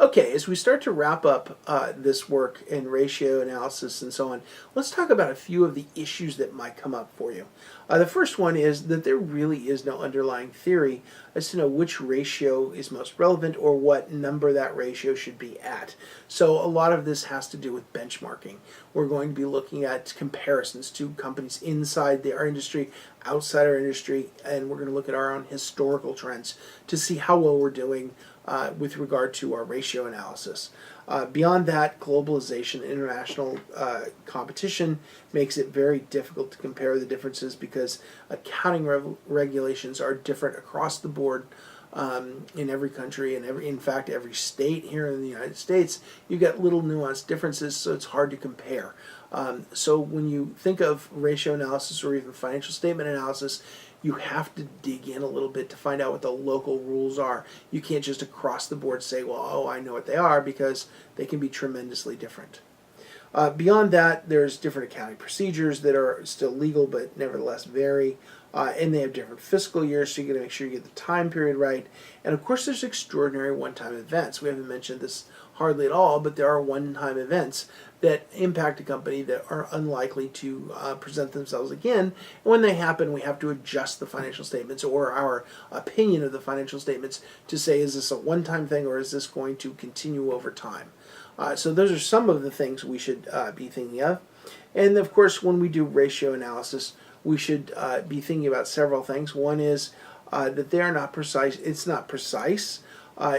Okay, as we start to wrap up this work in ratio analysis and so on, let's talk about a few of the issues that might come up for you. The first one is that there really is no underlying theory as to know which ratio is most relevant or what number that ratio should be at. So a lot of this has to do with benchmarking. We're going to be looking at comparisons to companies inside our industry, outside our industry, and we're going to look at our own historical trends to see how well we're doing with regard to our ratio analysis. Beyond that, globalization, international competition makes it very difficult to compare the differences because accounting regulations are different across the board in every country and in fact every state here in the United States. You get little nuanced differences, so it's hard to compare. So when you think of ratio analysis or even financial statement analysis, you have to dig in a little bit to find out what the local rules are. You can't just across the board say, well, oh, I know what they are, because they can be tremendously different. Beyond that, there's different accounting procedures that are still legal but nevertheless vary. And they have different fiscal years, so you got to make sure you get the time period right. And of course, there's extraordinary one-time events. We haven't mentioned this hardly at all, but there are one-time events that impact a company that are unlikely to present themselves again. And when they happen, we have to adjust the financial statements or our opinion of the financial statements to say, is this a one-time thing or is this going to continue over time? So those are some of the things we should be thinking of. And of course, when we do ratio analysis, we should be thinking about several things. One is that they are not precise. It's not precise.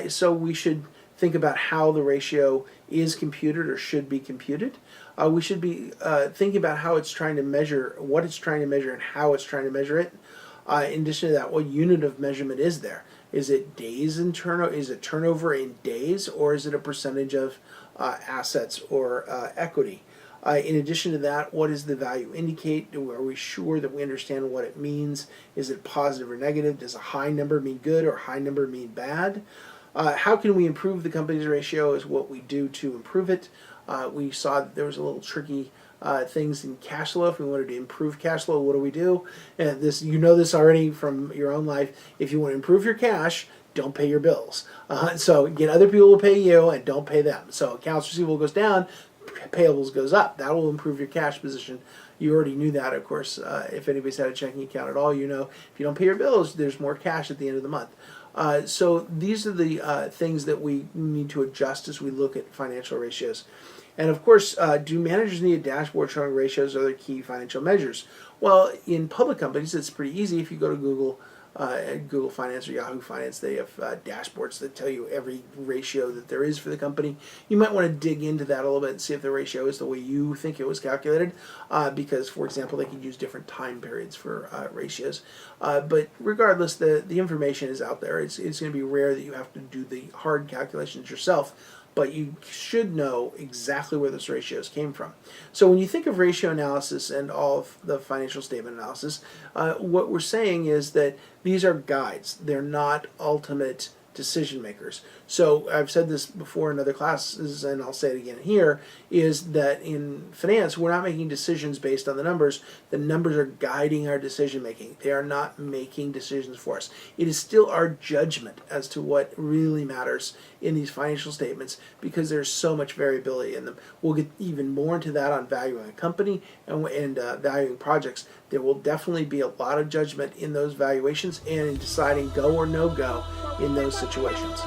So we should think about how the ratio is computed or should be computed. We should be thinking about how it's trying to measure, what it's trying to measure, and how it's trying to measure it. In addition to that, what unit of measurement is there? Is it days in turnover? Is it turnover in days, or is it a percentage of assets or equity? In addition to that, what does the value indicate? Are we sure that we understand what it means? Is it positive or negative? Does a high number mean good or a high number mean bad? How can we improve the company's ratio is what we do to improve it. We saw that there was a little tricky things in cash flow. If we wanted to improve cash flow, what do we do? And this, you know this already from your own life. If you want to improve your cash, don't pay your bills. So get other people to pay you and don't pay them. So accounts receivable goes down, payables goes up. That will improve your cash position. You already knew that, of course. If anybody's had a checking account at all, you know if you don't pay your bills, there's more cash at the end of the month. So these are the things that we need to adjust as we look at financial ratios. And of course, do managers need a dashboard showing ratios or other key financial measures? Well, in public companies, it's pretty easy. If you go to Google, Google Finance or Yahoo Finance, they have dashboards that tell you every ratio that there is for the company. You might want to dig into that a little bit and see if the ratio is the way you think it was calculated, because, for example, they could use different time periods for ratios. But regardless, the information is out there. It's going to be rare that you have to do the hard calculations yourself, but you should know exactly where those ratios came from. So when you think of ratio analysis and all of the financial statement analysis, what we're saying is that these are guides. They're not ultimate decision makers. So I've said this before in other classes, and I'll say it again here, is that in finance, we're not making decisions based on the numbers. The numbers are guiding our decision making. They are not making decisions for us. It is still our judgment as to what really matters in these financial statements, because there's so much variability in them. We'll get even more into that on valuing a company and valuing projects. There will definitely be a lot of judgment in those valuations and in deciding go or no go in those situations.